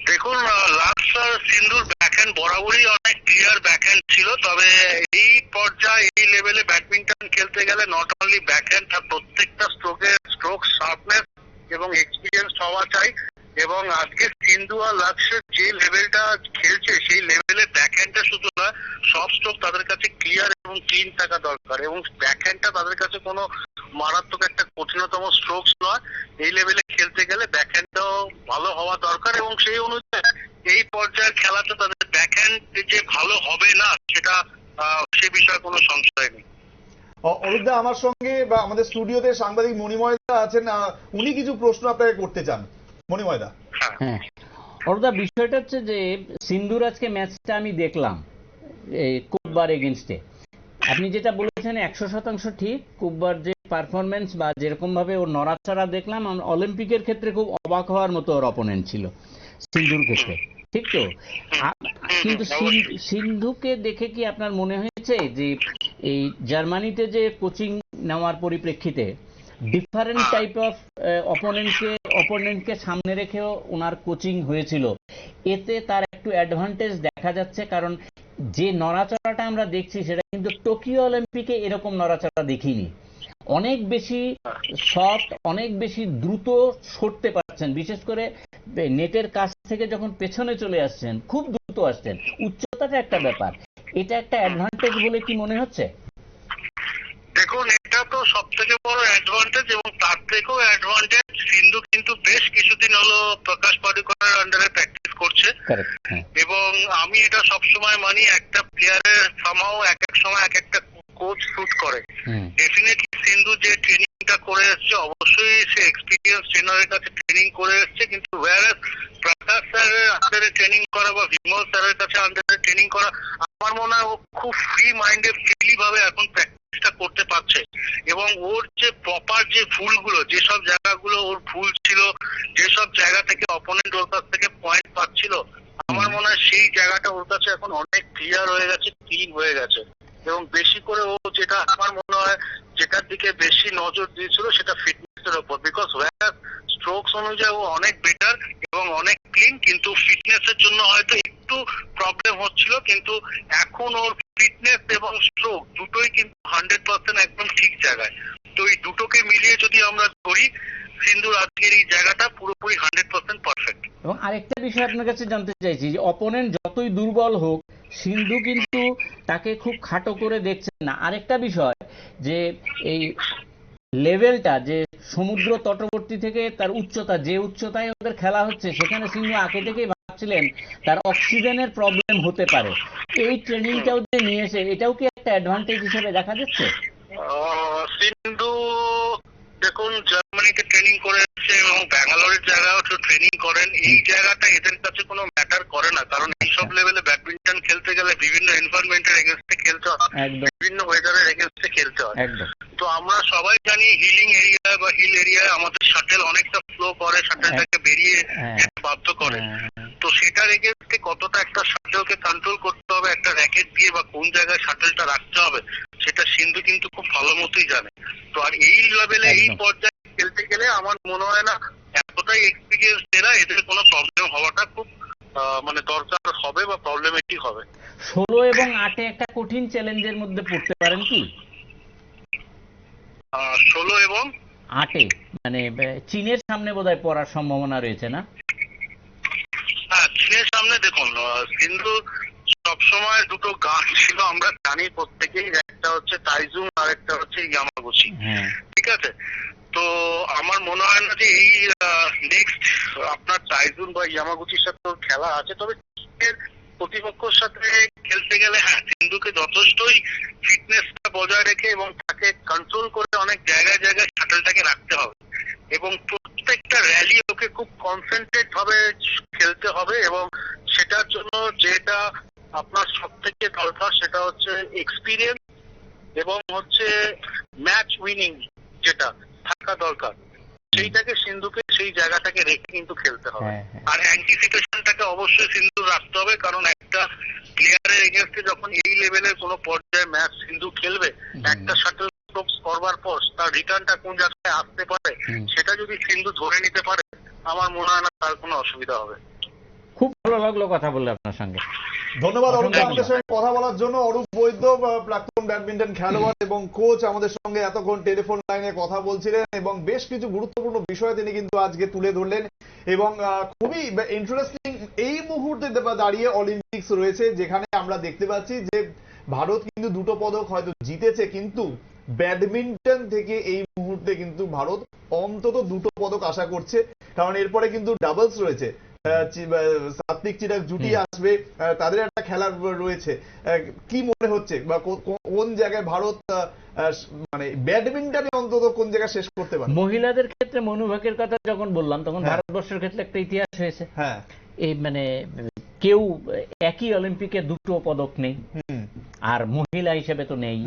দেখুন, লক্ষ্য আর সিন্ধুর ব্যাকহ্যান্ড বরাবরই অনেক ক্লিয়ার ব্যাকহ্যান্ড ছিল, তবে এই পর্যায়ে এই লেভেলে ব্যাডমিন্টন খেলতে গেলে নট অনলি ব্যাকহ্যান্ড, তার প্রত্যেকটা স্ট্রোক শার্পনেস এবং এক্সপিরিয়েন্স হওয়া চাই। এবং আজকে সিন্ধু আর লক্ষ্য যে লেভেলটা খেলছে, সেই লেভেলে ব্যাকহ্যান্ডটা শুধু নয়, সব স্ট্রোক তাদের কাছে ক্লিয়ার এবং ক্লিন থাকা দরকার, এবং ব্যাকহ্যান্ডটা তাদের কাছে কোনো মারাত্মক একটা কঠিনতম স্ট্রোকস নয়। এই লেভেলে খেলতে গেলে ব্যাকহ্যান্ডটাও ভালো হওয়া দরকার, এবং সেই অনুযায়ী এই পর্যায়ের খেলাতে তাদের ব্যাকহ্যান্ড যে ভালো হবে না সেটা, সে বিষয়ে কোনো সংশয় নেই। অরূপদা, আমার সঙ্গে বা আমাদের স্টুডিওতে সাংবাদিক মণিময়দা আছেন, উনি কিছু প্রশ্ন আপনাকে করতে চান। মণিময়দা। হ্যাঁ, অরূপদা, বিষয়টা হচ্ছে যে সিন্ধুর আজকে ম্যাচটা আমি দেখলাম কুব্বার এগেনস্টে, আপনি যেটা বলেছেন 100% ঠিক। কুব্বার যে পারফরমেন্স বা যেরকম ভাবে ওর নড়াচড়া দেখলাম, অলিম্পিকের ক্ষেত্রে খুব অবাক হওয়ার মতো ওর অপোনেন্ট ছিল সিন্ধুর ক্ষেত্রে, ঠিক তো? কিন্তু সিন্ধুকে দেখে কি আপনার মনে হয়েছে যে এই জার্মানিতে যে কোচিং নেওয়ার পরিপ্রেক্ষিতে ডিফারেন্ট টাইপ অফ অপোনেন্টকে সামনে রেখেও ওনার কোচিং হয়েছিল, এতে তার একটু অ্যাডভান্টেজ দেখা যাচ্ছে? কারণ যে নড়াচড়াটা আমরা দেখছি সেটা কিন্তু টোকিও অলিম্পিকে এরকম নড়াচড়া দেখিনি। অনেক বেশি সফট, অনেক বেশি দ্রুত সরতে পারছেন, বিশেষ করে নেটের কাছ থেকে যখন পেছনে চলে আসছেন খুব দ্রুত আসছেন। উচ্চতাটা একটা ব্যাপার, এটা একটা অ্যাডভান্টেজ বলে কি মনে হচ্ছে? দেখুন, এটা তো সব থেকে বড় অ্যাডভান্টেজ, এবং তার থেকেও অ্যাডভান্টেজ সিন্ধু কিন্তু বেশ কিছুদিন হলো প্রকাশ পাডুকোনের আন্ডারে প্র্যাকটিস করছে। এবং আমি এটা সবসময় মানি, একটা প্লেয়ারের সামাও এক এক সময় এক একটা কোচ শুট করে। ডেফিনেটলি সিন্ধু যে ট্রেনিংটা করে এসছে, অবশ্যই সে এক্সপিরিয়েন্স ট্রেনারের কাছে ট্রেনিং করে এসছে, কিন্তু ওয়ারাস প্রকাশ স্যারের আন্ডারে ট্রেনিং করা বা বিমল স্যারের কাছে আন্ডারে ট্রেনিং করা, আমার মনে হয় ও খুব ফ্রি মাইন্ডে ফ্রিলি ভাবে এখন প্র্যাকটিসটা করতে পারছে। এবং ওর যে প্রপার যে ভুলগুলো, যেসব জায়গাগুলো ওর ভুল ছিল, যেসব জায়গা থেকে অপোনেন্ট ওর কাছ থেকে পয়েন্ট পাচ্ছিল, আমার মনে হয় সেই জায়গাটা ওর কাছে এখন অনেক ক্লিয়ার হয়ে গেছে, ক্লিন হয়ে গেছে। এবং বেশি করে ও যেটা আমার মনে হয় যেটার দিকে বেশি নজর দিয়েছিল সেটা ফিটনেসের উপর, বিকজ স্ট্রোকস অনুযায়ী ও অনেক বেটার এবং অনেক ক্লিন, কিন্তু ফিটনেসের জন্য হয়তো একটু প্রবলেম হচ্ছিল। কিন্তু এখন ওর ফিটনেস এবং স্ট্রোক দুটোই কিন্তু 100% একদম ঠিক জায়গায়। তো এই দুটোকে মিলিয়ে যদি আমরা ধরি, সিন্ধুর আজকের এই জায়গাটা পুরোপুরি 100% পারফেক্ট। এবং আরেকটা বিষয় আপনার কাছে জানতে চাইছি, যে অপোনেন্ট যতই দুর্বল হোক সিন্ধু কিন্তু তাকে খুব খাটো করে দেখছেন না। আরেকটা বিষয়, যে এই লেভেলটা, যে সমুদ্র তটবর্তী থেকে তার উচ্চতা, যে উচ্চতায় ওদের খেলা হচ্ছে, সেখানে সিন্ধু আগে থেকেই ভাবছিলেন তার অক্সিজেনের প্রবলেম হতে পারে। এই ট্রেনিংটাও যে নিয়ে এসে, এটাও কি একটা অ্যাডভান্টেজ হিসেবে দেখা যাচ্ছে? সিন্ধু দেখুন জার্মানিতে ট্রেনিং করে এসেছে এবং ব্যাঙ্গালোরের জায়গাও ট্রেনিং করেন। এই জায়গাটা এদের কাছে কোনো ম্যাটার করে না, কারণ এইসব লেভেলে ব্যাডমিন্টন খেলতে গেলে বিভিন্ন এনভায়রনমেন্টের এগেনস্টে খেলতে হয়, বিভিন্ন ওয়েদারের এগেনস্টে খেলতে হয়। তো আমরা সবাই জানি হিলিং এরিয়া বা হিল এরিয়ায় আমাদের শাটেল অনেকটা ফ্লো করে, শাটেলটাকে বেরিয়ে যেতে বাধ্য করে। তো সেটার এগেনস্টে কতটা একটা শাটেলকে কন্ট্রোল করতে হবে একটা র্যাকেট দিয়ে, বা কোন জায়গায় শাটেলটা রাখতে হবে, সেটা সিন্ধু কিন্তু খুব ভালো মতোই জানে। তো আর এই লেভেলে এই পর্যায়ে খেলতে গেলে আমার মনে হয় না এতটাই এক্সপিরিয়েন্স এরা, এদের কোনো প্রবলেম হওয়াটা খুব মানে দরকার হবে বা প্রবলেমেটিক হবে। 16 এবং 8 একটা কঠিন চ্যালেঞ্জের মধ্যে পড়তে পারেন কি? 16 এবং 8 মানে চীনের সামনে বোধহয় পড়ার সম্ভাবনা রয়েছে না? হ্যাঁ, চীনের সামনে দেখুন, সিন্ধু সবসময় দুটো গান ছিল আমরা জানি প্রত্যেকেই, একটা হচ্ছে তাইজুং আর একটা হচ্ছে ইয়ামাগুচি, ঠিক আছে? তো আমার মনে হয় না যে এই নেক্সট আপনার তাইজুং বা ইয়ামাগুচির সাথে খেলা আছে। তবে প্রতিপক্ষের সাথে খেলতে গেলে হ্যাঁ, সিন্ধুকে যথেষ্টই ফিটনেসটা বজায় রেখে এবং তাকে কন্ট্রোল করে অনেক জায়গায় জায়গায় শাটলটাকে রাখতে হবে, এবং প্রত্যেকটা র্যালি ওকে খুব কনসেন্ট্রেট ভাবে খেলতে হবে। এবং সেটার জন্য যেটা আপনার সব থেকে দরকার সেটা হচ্ছে এক্সপিরিয়েন্স, এবং হচ্ছে ম্যাচ উইনিং যেটা থাকা দরকার, সেইটাকে সিন্ধুকে সেই জায়গাটাকে রেখে কিন্তু খেলতে হবে। আর অ্যান্টিসিপেশনটাকে অবশ্যই সিন্ধু রাখতে হবে, কারণ একটা প্লেয়ারের এগেনস্টে যখন এই লেভেলের কোনো পর্যায়ে ম্যাচ সিন্ধু খেলবে, একটা শাটল স্ট্রোকস করবার পর তার রিটার্নটা কোন জায়গায় আসতে পারে সেটা যদি সিন্ধু ধরে নিতে পারে, আমার মনে হয় না তার কোনো অসুবিধা হবে। খুব ভালো লাগলো কথা বললে আপনার সঙ্গে। ধন্যবাদ অরূপ, আমাদের সঙ্গে কথা বলার জন্য। অরূপ বৈদ্য, প্রাক্তন ব্যাডমিন্টন খেলোয়াড় এবং কোচ, আমাদের সঙ্গে এতক্ষণ টেলিফোন লাইনে কথা বলছিলেন এবং বেশ কিছু গুরুত্বপূর্ণ বিষয় তিনি কিন্তু আজকে তুলে ধরলেন। এবং খুবই ইন্টারেস্টিং এই মুহূর্তে দাঁড়িয়ে অলিম্পিক্স রয়েছে, যেখানে আমরা দেখতে পাচ্ছি যে ভারত কিন্তু দুটো পদক হয়তো জিতেছে, কিন্তু ব্যাডমিন্টন থেকে এই মুহূর্তে কিন্তু ভারত অন্তত দুটো পদক আশা করছে, কারণ এরপরে কিন্তু ডাবলস রয়েছে, সাত্বিক চিরাগ জুটি আসবে, তাদের একটা খেলা রয়েছে। কি মনে হচ্ছে বা কোন জায়গায় ভারত মানে ব্যাডমিন্টনে অন্তত কোন জায়গায় শেষ করতে পারে? মহিলাদের ক্ষেত্রে মনু ভাকের কথা যখন বললাম, তখন ভারতবর্ষের ক্ষেত্রে একটা ইতিহাস হয়েছে। হ্যাঁ, এই মানে কেউ একই অলিম্পিকে দুটো পদক নেই, আর মহিলা হিসেবে তো নেই।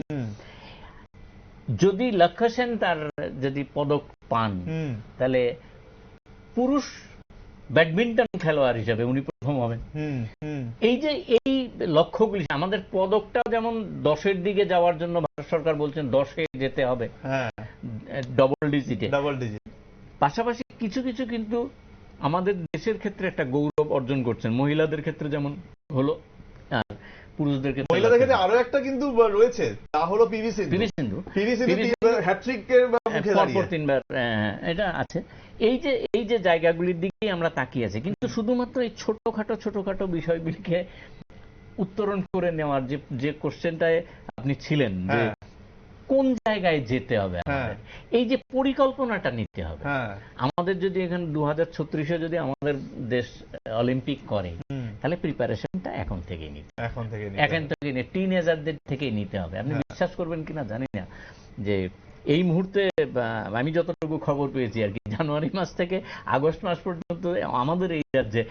যদি লক্ষ্য সেন তার যদি পদক পান তাহলে পুরুষ ব্যাডমিন্টন খেলোয়াড় হিসেবে উনি প্রথম হবেন। এই যে এই লক্ষ্যগুলি, আমাদের পদকটাও যেমন 10-এর দিকে যাওয়ার জন্য ভারত সরকার বলছেন 10-এ যেতে হবে, ডবল ডিজিটে। পাশাপাশি কিছু কিছু কিন্তু আমাদের দেশের ক্ষেত্রে একটা গৌরব অর্জন করছেন, মহিলাদের ক্ষেত্রে যেমন হলো, আর পুরুষদের ক্ষেত্রে আরো একটা কিন্তু রয়েছে, তা হলো পিভি সিন্ধু হ্যাট্রিকের মুখে দাঁড়িয়ে পরপর 3বার এটা আছে। এই যে জায়গাগুলির দিকেই আমরা তাকিয়ে আছি, কিন্তু শুধুমাত্র এই ছোটখাটো বিষয়গুলিকে উত্তরণ করে নেওয়ার যে কোশ্চেনটায় আপনি ছিলেন, যে কোন জায়গায় যেতে হবে, এই যে পরিকল্পনাটা নিতে হবে আমাদের। যদি এখানে 2036-এ যদি আমাদের দেশ অলিম্পিক করে, তাহলে প্রিপারেশনটা এখন থেকেই টিনেজারদের থেকেই নিতে হবে। আপনি বিশ্বাস করবেন কিনা জানি না, যে এই মুহূর্তে আমি যতটুকু খবর পেয়েছি আর কি, জানুয়ারি মাস থেকে আগস্ট মাস পর্যন্ত আমাদের এই রাজ্যে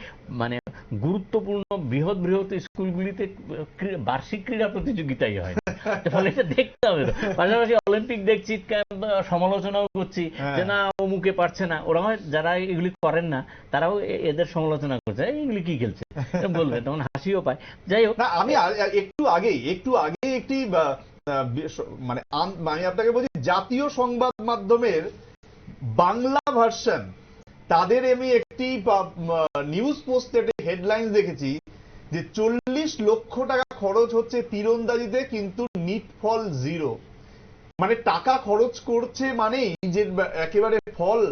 মানে গুরুত্বপূর্ণ বৃহৎ স্কুলগুলিতে বার্ষিক ক্রীড়া প্রতিযোগিতাই হয়। ফলে এটা দেখতে হবে। পাশাপাশি অলিম্পিক দেখছি, সমালোচনাও করছি যে না অমুকে পারছে না। ওরা যারা এগুলি করেন না তারাও এদের সমালোচনা করছে, এইগুলি কি খেলছে বলবে, তখন হাসিও পায়। যাই হোক, আমি একটু আগে একটি মানে আমি আপনাকে বলছি, জাতীয় সংবাদ মাধ্যমের বাংলা ভার্সন, তাদের আমি একটি নিউজ পোস্টে হেডলাইন দেখেছি যে 40 লক্ষ টাকা খরচ হচ্ছে তীরন্দাজিতে, কিন্তু নিট ফল 0। মানে টাকা খরচ করছে মানেই যে একেবারে ফল,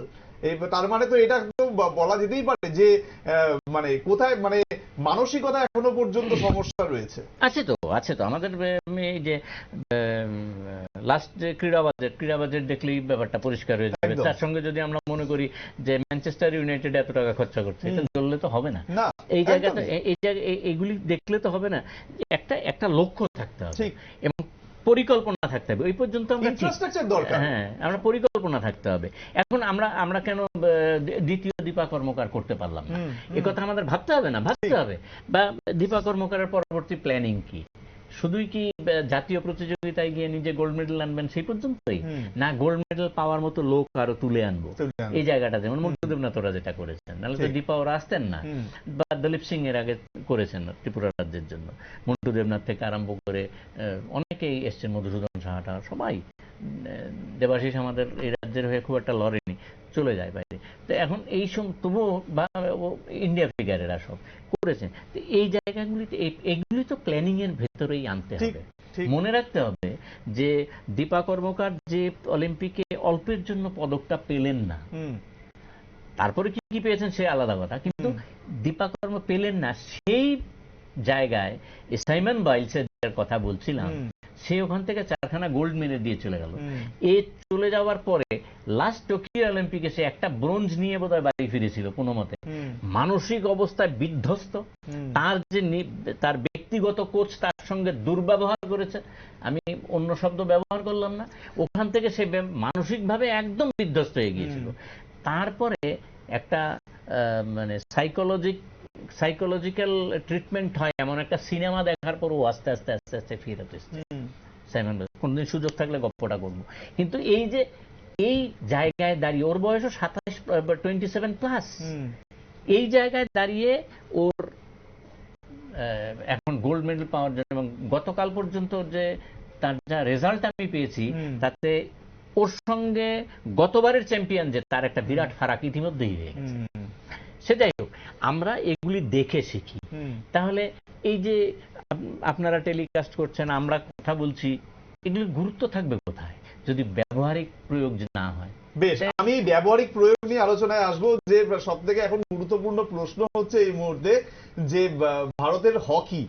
তার মানে তো এটা তো বলা যেতেই পারে যে মানে কোথায় মানে মানসিকতা এখনো পর্যন্ত সমস্যা রয়েছে। আছে তো আমাদের এই যে লাস্ট যে ক্রীড়া বাজেট দেখলেই ব্যাপারটা পরিষ্কার হয়ে যাবে। তার সঙ্গে যদি আমরা মনে করি যে ম্যানচেস্টার ইউনাইটেড এত টাকা খরচা করছে, এটা চললে তো হবে না। এই জায়গাটা এইগুলি দেখলে তো হবে না, একটা লক্ষ্য থাকতে হবে এবং পরিকল্পনা থাকতে হবে। ওই পর্যন্ত আমরা পরিকল্পনা থাকতে হবে। এখন আমরা কেন দ্বিতীয় দীপা কর্মকার করতে পারলাম না, এ কথা আমাদের ভাবতে হবে না, ভাবতে হবে। বা দীপা কর্মকারের পরবর্তী প্ল্যানিং কি? শুধুই কি জাতীয় প্রতিযোগিতায় গিয়ে নিজে গোল্ড মেডেল আনবেন সেই পর্যন্তই, না গোল্ড মেডেল পাওয়ার মতো লোক আরো তুলে আনবো? এই জায়গাটা যেমন মন্টু দেবনাথ ওরা যেটা করেছেন, নাহলে তো দীপা ওরা আসতেন না। বা দলীপ সিং এর আগে করেছেন ত্রিপুরা রাজ্যের জন্য, মন্টু দেবনাথ থেকে আরম্ভ করে অনেকেই এসছেন, মধুসূদন সাহাটা, সবাই। দেবাশিস আমাদের এই রাজ্যের হয়ে খুব একটা লড়েনি, চলে যায় বাইরে। তো এখন এই তবুও বা ইন্ডিয়া ফিগারেরা সব করেছেন। তো এই জায়গাগুলিতে এগুলি তো প্ল্যানিং এর ভেতরেই আনতে হবে। মনে রাখতে হবে যে দীপা কর্মকার যে অলিম্পিকে অল্পের জন্য পদকটা পেলেন না, তারপরে কি পেয়েছেন সে আলাদা কথা, কিন্তু দীপা কর্ম পেলেন না সেই জায়গায় সাইমন বাইলসের কথা বলছিলাম, সে ওখান থেকে 4খানা গোল্ড মেডেল দিয়ে চলে গেল। এ চলে যাওয়ার পরে লাস্ট টোকিও অলিম্পিকে সে একটা ব্রোঞ্জ নিয়ে বোধহয় বাড়ি ফিরেছিল কোনো মতে। মানসিক অবস্থায় বিধ্বস্ত, তার ব্যক্তিগত কোচ তার সঙ্গে দুর্ব্যবহার করেছে, আমি অন্য শব্দ ব্যবহার করলাম না। ওখান থেকে সে মানসিকভাবে একদম বিধ্বস্ত হয়ে গিয়েছিল। তারপরে একটা মানে সাইকোলজিক্যাল ট্রিটমেন্ট হয়, এমন একটা সিনেমা দেখার পর ও আস্তে আস্তে ফিরে এসছে। সাইমন কোনদিন সুযোগ থাকলে গপ্পটা করবো। কিন্তু এই জায়গায় দাঁড়িয়ে, ওর বয়সও 27 প্লাস, এই জায়গায় দাঁড়িয়ে ওর এখন গোল্ড মেডেল পাওয়ার জন্য, এবং গতকাল পর্যন্ত যে তার যা রেজাল্ট আমি পেয়েছি, তাতে ওর সঙ্গে গতবারের চ্যাম্পিয়ন যে তার একটা বিরাট ফারাক ইতিমধ্যেই হয়ে গেছে। সে যাই হোক, আমরা এগুলি দেখে শিখি। তাহলে এই যে আপনারা টেলিকাস্ট করছেন, আমরা কথা বলছি, এগুলির গুরুত্ব থাকবে কোথায় যদি ব্যবহারিক প্রয়োগ না হয়? বেশ, আমি ব্যবহারিক প্রয়োগ নিয়ে আলোচনায় আসবো। যে সব থেকে এখন গুরুত্বপূর্ণ প্রশ্ন হচ্ছে এই মুহূর্তে যে ভারতের হকি,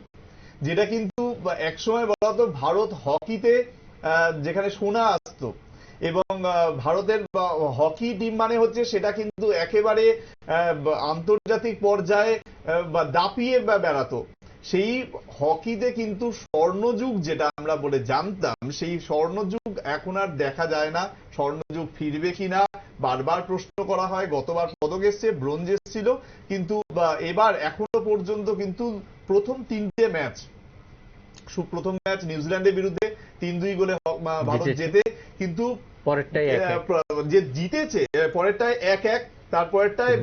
যেটা কিন্তু একসময় বলা হতো ভারত হকিতে যেখানে সোনা আসতো, এবং ভারতের হকি টিম মানে হচ্ছে সেটা কিন্তু একেবারে আন্তর্জাতিক পর্যায়ে দাপিয়ে বেড়াতো। সেই হকিতে কিন্তু স্বর্ণযুগ যেটা আমরা বলে জানতাম, সেই স্বর্ণযুগ এখন আর দেখা যায় না। স্বর্ণযুগ ফিরবে কিনা বারবার প্রশ্ন করা হয়। গতবার পদক এসছে, ব্রোঞ্জ এসেছিল, কিন্তু এবার এখনো পর্যন্ত কিন্তু প্রথম 3টে ম্যাচ, প্রথম ম্যাচ নিউজিল্যান্ডের বিরুদ্ধে 3-2 গোলে ভারত জেতে, কিন্তু পরেরটাই যে জিতেছে পরেরটায় 1-1, তারপরেরটায়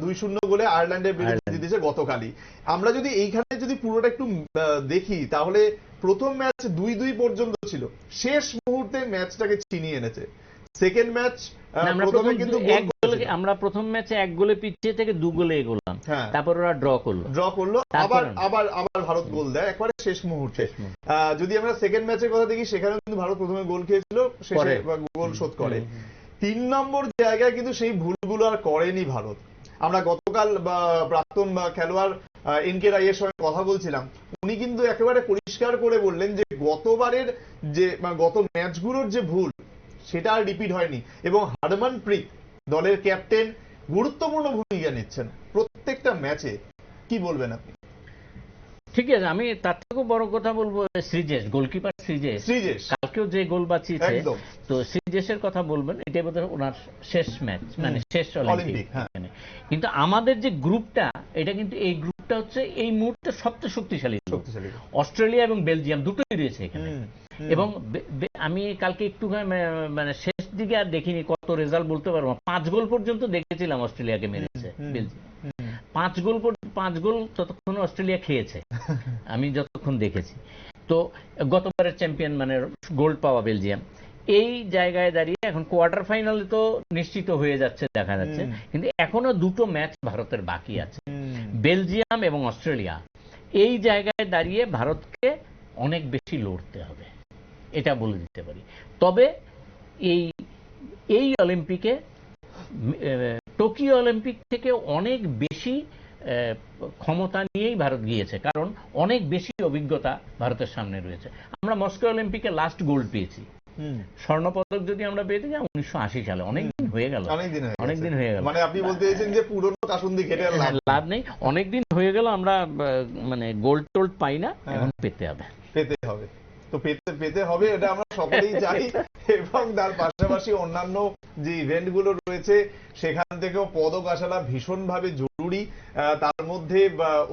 2-0 গোলে আয়ারল্যান্ডের বিরুদ্ধে জিতেছে গতকালই। আমরা যদি এইখানে যদি পুরোটা একটু দেখি তাহলে প্রথম ম্যাচ 2-2 পর্যন্ত ছিল, শেষ মুহূর্তে ম্যাচটাকে ছিনিয়ে এনেছে। সেকেন্ড ম্যাচ আমরা প্রথম ম্যাচে 1 গোলে পিছিয়ে থেকে 2 গোলে এগোলাম, তারপর ওরা ড্র করলো, আবার ভারত গোল দেয় একবারে শেষ মুহূর্তে। যদি আমরা সেকেন্ড ম্যাচের কথা দেখি সেখানে কিন্তু ভারত প্রথমে গোল খেয়েছিল, শেষে গোল শোধ করে। 3 নম্বর জায়গায় কিন্তু সেই ভুলগুলো আর করেনি ভারত। আমরা গতকাল প্রাক্তন খেলোয়াড় এনকে রায়ের সঙ্গে কথা বলছিলাম, উনি কিন্তু একেবারে পরিষ্কার করে বললেন যে গতবারের যে গত ম্যাচগুলোর যে ভুল সেটা আর রিপিট হয়নি, এবং হারমনপ্রীত দলের ক্যাপ্টেন গুরুত্বপূর্ণ ভূমিকা নিচ্ছেন প্রত্যেকটা ম্যাচে। কি বলবেন আপনি? ঠিক আছে, আমি তার থেকেও বড় কথা বলবো শ্রীজেশ, গোলকিপার শ্রীজেশ কালকেও যে গোল বাঁচিয়েছে, তো শ্রীজেশের কথা বলবেন, এটাই বোধহয় ওনার শেষ ম্যাচ, মানে শেষ অলিম্পিক। কিন্তু আমাদের যে গ্রুপটা, এটা কিন্তু এই গ্রুপটা হচ্ছে এই মুহূর্তে সবচেয়ে শক্তিশালী। অস্ট্রেলিয়া এবং বেলজিয়াম দুটোই রয়েছে এখানে, এবং আমি কালকে একটু মানে শেষ দিকে আর দেখিনি, কত রেজাল্ট বলতে পারবো, 5 গোল পর্যন্ত দেখেছিলাম অস্ট্রেলিয়াকে মেরেছে বেলজিয়াম। 5 গোল ততক্ষণ অস্ট্রেলিয়া খেয়েছে আমি যতক্ষণ দেখেছি। তো গতবারের চ্যাম্পিয়ন মানে গোল্ড পাওয়া বেলজিয়াম এই জায়গায় দাঁড়িয়ে এখন কোয়ার্টার ফাইনালে তো নিশ্চিত হয়ে যাচ্ছে দেখা যাচ্ছে, কিন্তু এখনো 2টো ম্যাচ ভারতের বাকি আছে, বেলজিয়াম এবং অস্ট্রেলিয়া। এই জায়গায় দাঁড়িয়ে ভারতকে অনেক বেশি লড়তে হবে, এটা বলে দিতে পারি। তবে এই অলিম্পিকে টোকিও অলিম্পিক থেকে অনেক বেশি ক্ষমতা নিয়েই ভারত গিয়েছে, কারণ অনেক বেশি অভিজ্ঞতা ভারতের সামনে রয়েছে। আমরা মস্কো অলিম্পিকে লাস্ট গোল্ড পেয়েছি, স্বর্ণপদক যদি আমরা পেয়ে থাকি 1980 সালে, অনেকদিন হয়ে গেল, অনেকদিন হয়ে গেল। মানে আপনি বলতে চাইছেন যে পুরনো কাসুন্দি ঘেটে লাভ নেই, অনেকদিন হয়ে গেল, আমরা মানে গোল্ড টোল্ড পাই না, এখন পেতে হবে। তো পেতে হবে, এটা আমরা সকলেই জানি। এবং তার পাশাপাশি অন্যান্য যে ইভেন্ট গুলো রয়েছে সেখান থেকেও পদক আসাটা ভীষণভাবে জরুরি। তার মধ্যে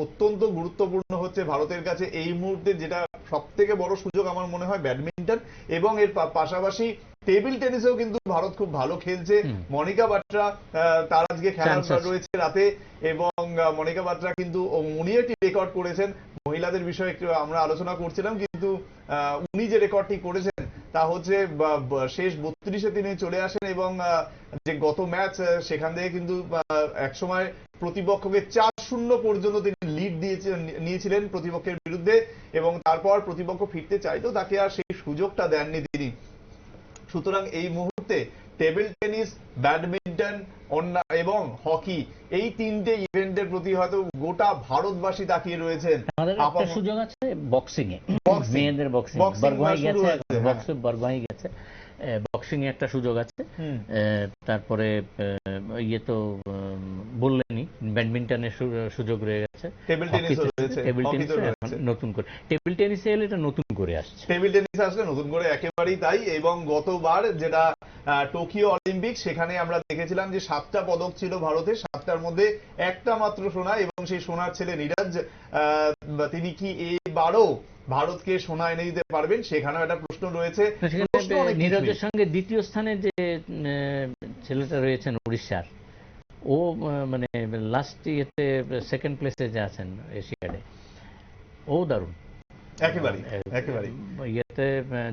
অত্যন্ত গুরুত্বপূর্ণ হচ্ছে ভারতের কাছে এই মুহূর্তে যেটা সব থেকে বড় সুযোগ আমার মনে হয় ব্যাডমিন্টন, এবং এর পাশাপাশি টেবিল টেনিসেও কিন্তু ভারত খুব ভালো খেলছে। মনিকা বাট্রা, তার আজকে খেলা রয়েছে রাতে, এবং মনিকা বাট্রা কিন্তু উনি একটি রেকর্ড করেছেন। মহিলাদের বিষয়ে একটু আমরা আলোচনা করছিলাম, কিন্তু উনি যে রেকর্ডটি করেছেন তা হচ্ছে শেষ 32-এ তিনি চলে আসেন, এবং যে গত ম্যাচ সেখান থেকে কিন্তু একসময় প্রতিপক্ষকে 4-0 পর্যন্ত তিনি লিড নিয়েছিলেন প্রতিপক্ষের বিরুদ্ধে, এবং তারপর প্রতিপক্ষ ফিরতে চাইতো, তাকে আর সেই সুযোগটা দেননি তিনি। সুতরাং এই মুহূর্তে টেবিল টেনিস, ব্যাডমিন্টন এবং হকি, এই 3টে ইভেন্টের প্রতি হয়তো গোটা ভারতবাসী তাকিয়ে রয়েছেন। একটা সুযোগ আছে বক্সিং এ, মেয়েদের বক্সিং বরগোহাই গেছে, বক্সিং এ একটা সুযোগ আছে। তারপরে ইয়ে তো বললেনই, ব্যাডমিন্টনের সুযোগ রয়ে গেছে, টেবিল টেনিস নতুন করে, টেবিল টেনিসে এলে এটা নতুন করে আসছে, টেবিল টেনিস আসলে নতুন করে, একেবারেই তাই। এবং গতবার যেটা টোকিও অলিম্পিক, সেখানে আমরা দেখেছিলাম যে 7টা পদক ছিল ভারতের, 7টার মধ্যে একটা মাত্র সোনা, এবং সেই সোনার ছেলে নীরজ, তিনি কি এবারও ভারতকে সোনা এনে দিতে পারবেন, সেখানেও একটা প্রশ্ন রয়েছে। নীরজের সঙ্গে দ্বিতীয় স্থানে যে ছেলেটা রয়েছেন উড়িষ্যার, ও মানে লাস্ট ইয়েতে সেকেন্ড প্লেসে যে আছেন এশিয়াডে, ও দারুণ একেবারে। ইয়েতে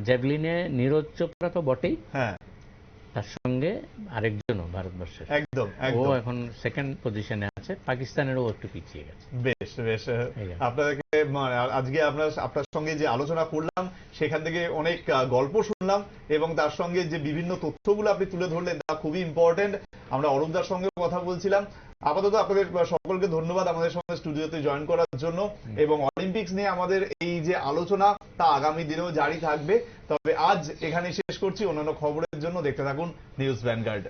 জ্যাভলিনে নীরজ চোপড়া তো বটেই, তার সঙ্গে আরেকজনও ভারতবর্ষের, একদম ও এখন সেকেন্ড পজিশনে আছে, পাকিস্তানেরও একটু পিছিয়ে গেছে। বেশ আপনাদেরকে আজকে আপনার সঙ্গে যে আলোচনা করলাম সেখান থেকে অনেক গল্প শুনলাম, এবং তার সঙ্গে যে বিভিন্ন তথ্যগুলো আপনি তুলে ধরলেন তা খুবই ইম্পর্টেন্ট। আমরা অরূপদার সঙ্গে কথা বলছিলাম। আপাতত আপনাদের সকলকে ধন্যবাদ আমাদের সঙ্গে স্টুডিওতে জয়েন করার জন্য, এবং অলিম্পিক্স নিয়ে আমাদের এই যে আলোচনা তা আগামী দিনেও জারি থাকবে। তবে আজ এখানে শেষ করছি, অন্যান্য খবরের জন্য দেখতে থাকুন নিউজ ভ্যানগার্ড।